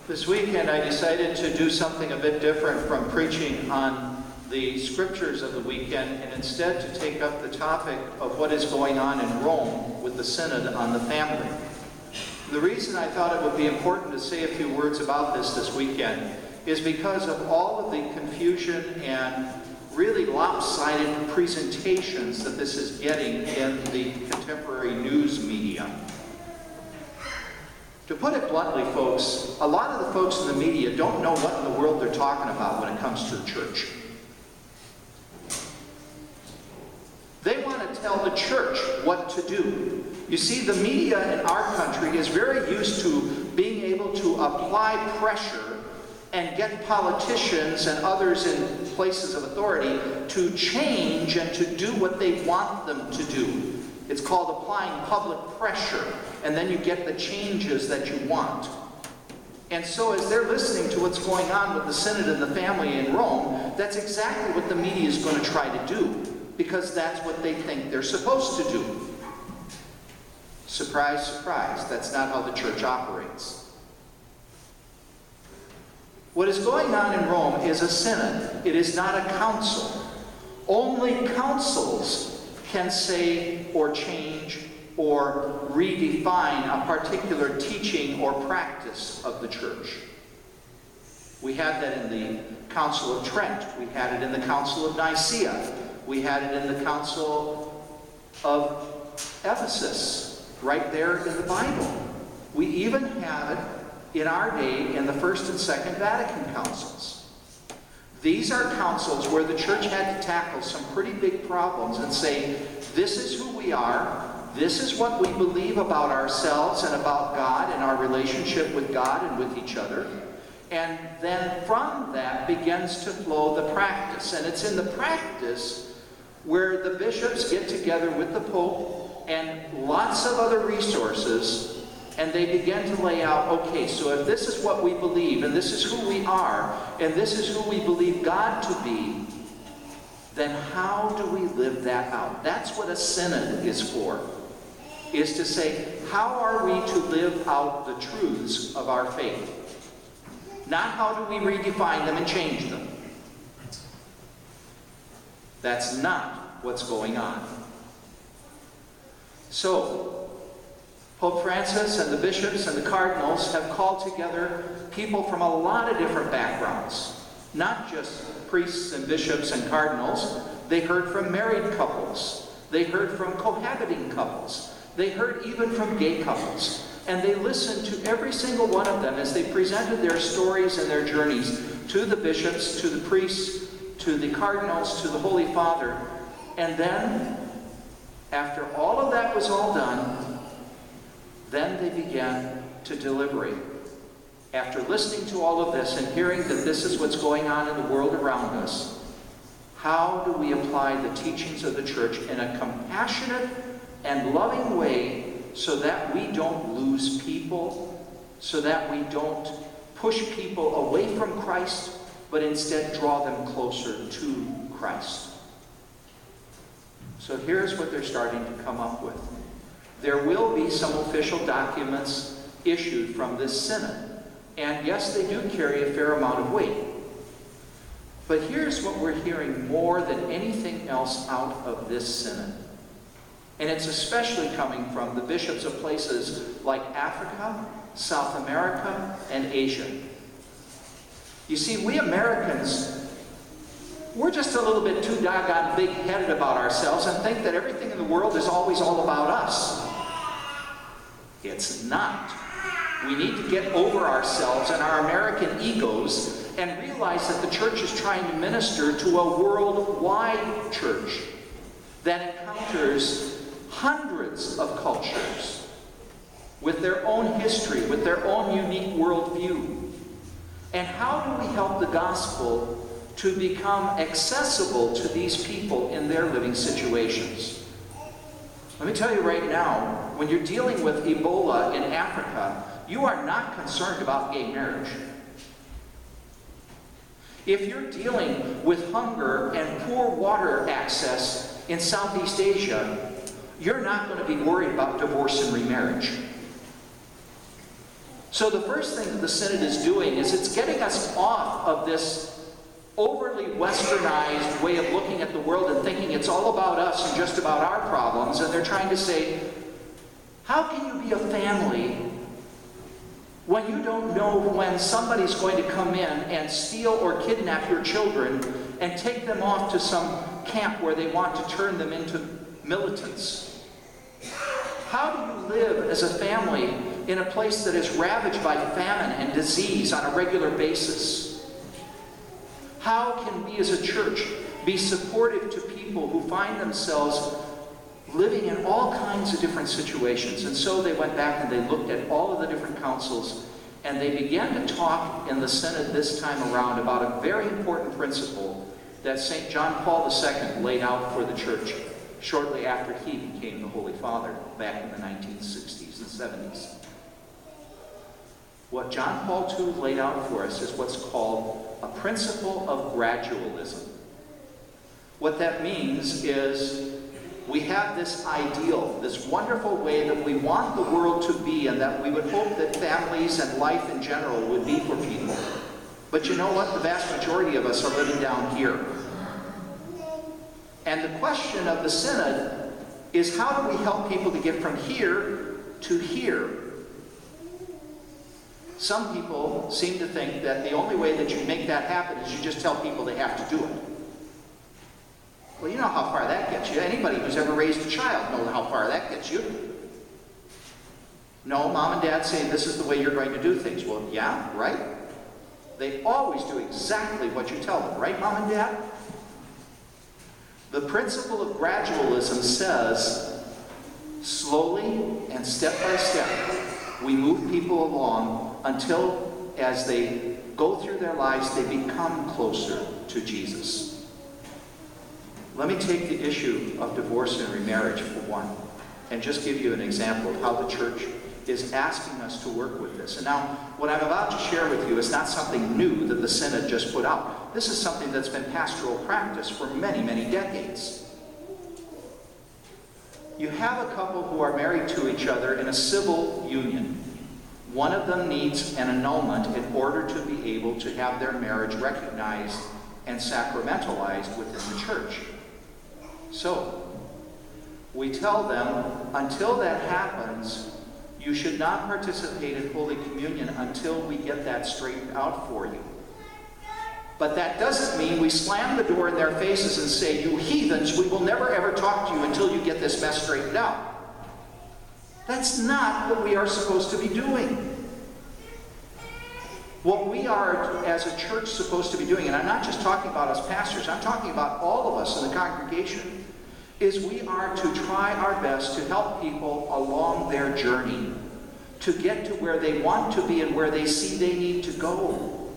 This weekend I decided to do something a bit different from preaching on the scriptures of the weekend, and instead to take up the topic of what is going on in Rome with the Synod on the family. The reason I thought it would be important to say a few words about this weekend is because of all of the confusion and really lopsided presentations that this is getting in the contemporary news media. To put it bluntly, folks, a lot of the folks in the media don't know what in the world they're talking about when it comes to the church. They want to tell the church what to do. You see, the media in our country is very used to being able to apply pressure and get politicians and others in places of authority to change and to do what they want them to do. It's called applying public pressure, and then you get the changes that you want. And so as they're listening to what's going on with the Synod and the family in Rome, that's exactly what the media is going to try to do, because that's what they think they're supposed to do. Surprise, surprise, that's not how the church operates. What is going on in Rome is a synod. It is not a council. Only councils can say or change or redefine a particular teaching or practice of the church. We had that in the Council of Trent. We had it in the Council of Nicaea. We had it in the Council of Ephesus, right there in the Bible. We even have it in our day in the First and Second Vatican Councils. These are councils where the church had to tackle some pretty big problems and say, this is who we are, this is what we believe about ourselves and about God and our relationship with God and with each other. And then from that begins to flow the practice. And it's in the practice where the bishops get together with the Pope and lots of other resources, and they begin to lay out, okay, so if this is what we believe, and this is who we are, and this is who we believe God to be, then how do we live that out? That's what a synod is for, is to say, how are we to live out the truths of our faith? Not how do we redefine them and change them. That's not what's going on. So, Pope Francis and the bishops and the cardinals have called together people from a lot of different backgrounds. Not just priests and bishops and cardinals. They heard from married couples. They heard from cohabiting couples. They heard even from gay couples. And they listened to every single one of them as they presented their stories and their journeys to the bishops, to the priests, to the cardinals, to the Holy Father. And then, after all of that was all done, then they began to deliberate. After listening to all of this and hearing that this is what's going on in the world around us, how do we apply the teachings of the church in a compassionate and loving way so that we don't lose people, so that we don't push people away from Christ, but instead draw them closer to Christ? So here's what they're starting to come up with. There will be some official documents issued from this synod. And yes, they do carry a fair amount of weight. But here's what we're hearing more than anything else out of this synod. And it's especially coming from the bishops of places like Africa, South America, and Asia. You see, we Americans, we're just a little bit too doggone big-headed about ourselves and think that everything in the world is always all about us. It's not. We need to get over ourselves and our American egos and realize that the church is trying to minister to a worldwide church that encounters hundreds of cultures with their own history, with their own unique worldview. And how do we help the gospel to become accessible to these people in their living situations? Let me tell you right now, when you're dealing with Ebola in Africa, you are not concerned about gay marriage. If you're dealing with hunger and poor water access in Southeast Asia, you're not going to be worried about divorce and remarriage. So the first thing that the Synod is doing is it's getting us off of this overly westernized way of looking at the world and thinking it's all about us and just about our problems. And they're trying to say, how can you be a family when you don't know when somebody's going to come in and steal or kidnap your children and take them off to some camp where they want to turn them into militants? How do you live as a family in a place that is ravaged by famine and disease on a regular basis? How can we as a church be supportive to people who find themselves living in all kinds of different situations? And so they went back and they looked at all of the different councils, and they began to talk in the Synod this time around about a very important principle that St. John Paul II laid out for the church shortly after he became the Holy Father back in the 1960s and 70s. What John Paul II laid out for us is what's called a principle of gradualism. What that means is we have this ideal, this wonderful way that we want the world to be, and that we would hope that families and life in general would be for people. But you know what? The vast majority of us are living down here. And the question of the Synod is, how do we help people to get from here to here? Some people seem to think that the only way that you make that happen is you just tell people they have to do it. Well, you know how far that gets you. Anybody who's ever raised a child knows how far that gets you. No, mom and dad say this is the way you're going to do things. Well, yeah, right? They always do exactly what you tell them, right, mom and dad? The principle of gradualism says, slowly and step by step, we move people along until, as they go through their lives, they become closer to Jesus. Let me take the issue of divorce and remarriage for one, and just give you an example of how the church is asking us to work with this. And now, what I'm about to share with you is not something new that the Synod just put out. This is something that's been pastoral practice for many, many decades. You have a couple who are married to each other in a civil union. One of them needs an annulment in order to be able to have their marriage recognized and sacramentalized within the church. So, we tell them, until that happens, you should not participate in Holy Communion until we get that straightened out for you. But that doesn't mean we slam the door in their faces and say, you heathens, we will never ever talk to you until you get this mess straightened out. That's not what we are supposed to be doing. What we are, as a church, supposed to be doing, and I'm not just talking about us pastors, I'm talking about all of us in the congregation, is we are to try our best to help people along their journey, to get to where they want to be and where they see they need to go.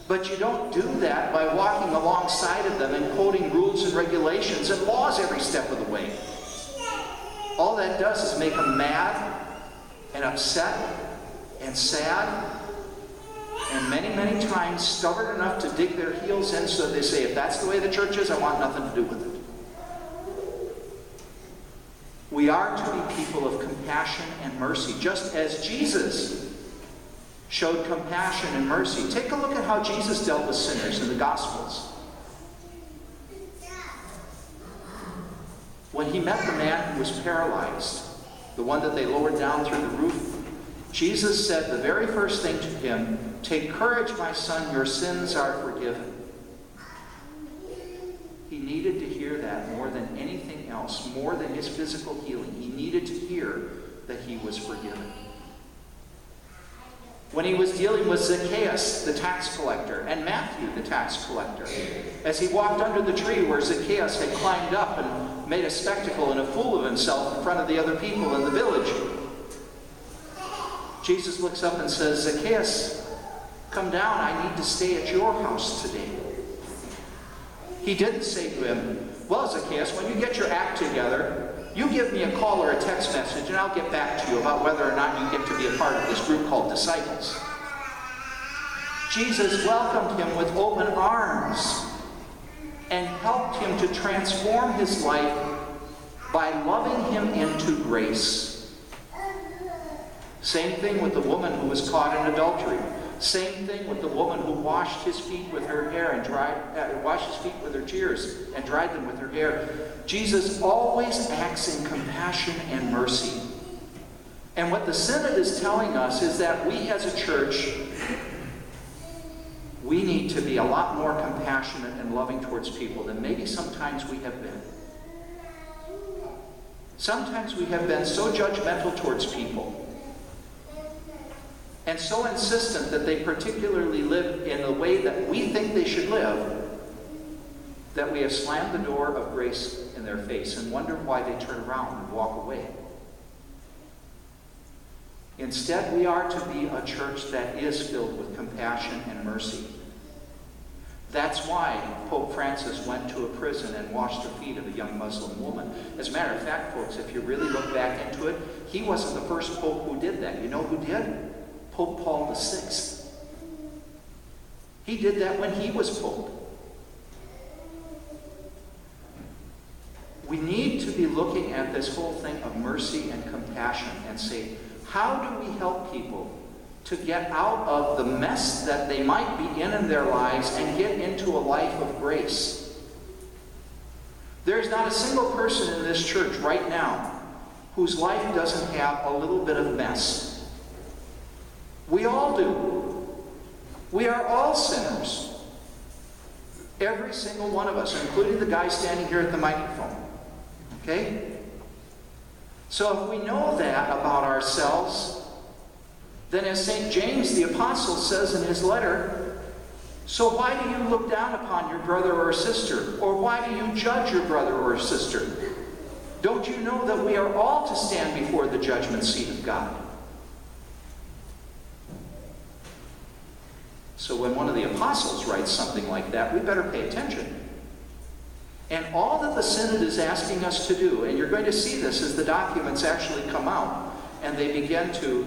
But you don't do that by walking alongside of them and quoting rules and regulations and laws every step of the way. All that does is make them mad and upset and sad, and many, many times stubborn enough to dig their heels in, so they say, if that's the way the church is, I want nothing to do with it. We are to be people of compassion and mercy, just as Jesus showed compassion and mercy. Take a look at how Jesus dealt with sinners in the Gospels. When he met the man who was paralyzed, the one that they lowered down through the roof, Jesus said the very first thing to him, "Take courage, my son, your sins are forgiven." He needed to hear that more than anything else, more than his physical healing. He needed to hear that he was forgiven. When he was dealing with Zacchaeus, the tax collector, and Matthew, the tax collector, as he walked under the tree where Zacchaeus had climbed up and made a spectacle and a fool of himself in front of the other people in the village, Jesus looks up and says, "Zacchaeus, come down. I need to stay at your house today." He didn't say to him, "Well, Zacchaeus, when you get your act together, you give me a call or a text message and I'll get back to you about whether or not you get to be a part of this group called disciples." Jesus welcomed him with open arms and helped him to transform his life by loving him into grace. Same thing with the woman who was caught in adultery. Same thing with the woman who washed his feet with her hair and washed his feet with her tears and dried them with her hair. Jesus always acts in compassion and mercy. And what the Synod is telling us is that we as a church, we need to be a lot more compassionate and loving towards people than maybe sometimes we have been. Sometimes we have been so judgmental towards people and so insistent that they particularly live in the way that we think they should live, that we have slammed the door of grace in their face and wonder why they turn around and walk away. Instead, we are to be a church that is filled with compassion and mercy. That's why Pope Francis went to a prison and washed the feet of a young Muslim woman. As a matter of fact, folks, if you really look back into it, he wasn't the first pope who did that. You know who did? Pope Paul VI. He did that when he was pope. We need to be looking at this whole thing of mercy and compassion and say, how do we help people to get out of the mess that they might be in their lives and get into a life of grace? There's not a single person in this church right now whose life doesn't have a little bit of mess. We all do. We are all sinners. Every single one of us, including the guy standing here at the microphone. Okay? So if we know that about ourselves, then as St. James the Apostle says in his letter, so why do you look down upon your brother or sister? Or why do you judge your brother or sister? Don't you know that we are all to stand before the judgment seat of God? So when one of the apostles writes something like that, we better pay attention. And all that the Synod is asking us to do, and you're going to see this as the documents actually come out, and they begin to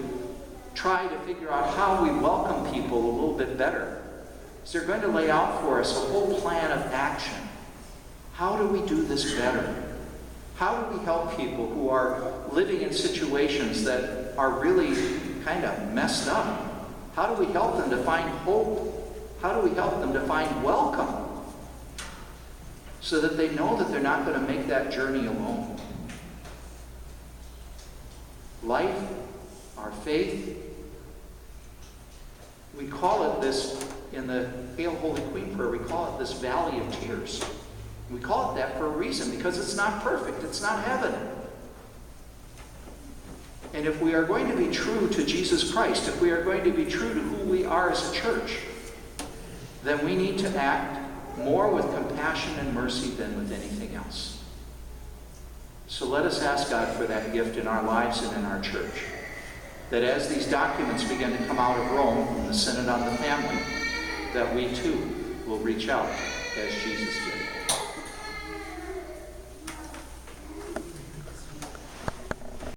try to figure out how we welcome people a little bit better. So they're going to lay out for us a whole plan of action. How do we do this better? How do we help people who are living in situations that are really kind of messed up? How do we help them to find hope? How do we help them to find welcome? So that they know that they're not going to make that journey alone. Life, our faith, we call it this, in the Hail Holy Queen prayer, we call it this valley of tears. We call it that for a reason, because it's not perfect. It's not heaven. And if we are going to be true to Jesus Christ, if we are going to be true to who we are as a church, then we need to act more with compassion and mercy than with anything else. So let us ask God for that gift in our lives and in our church. That as these documents begin to come out of Rome, from the Synod on the Family, that we too will reach out as Jesus did.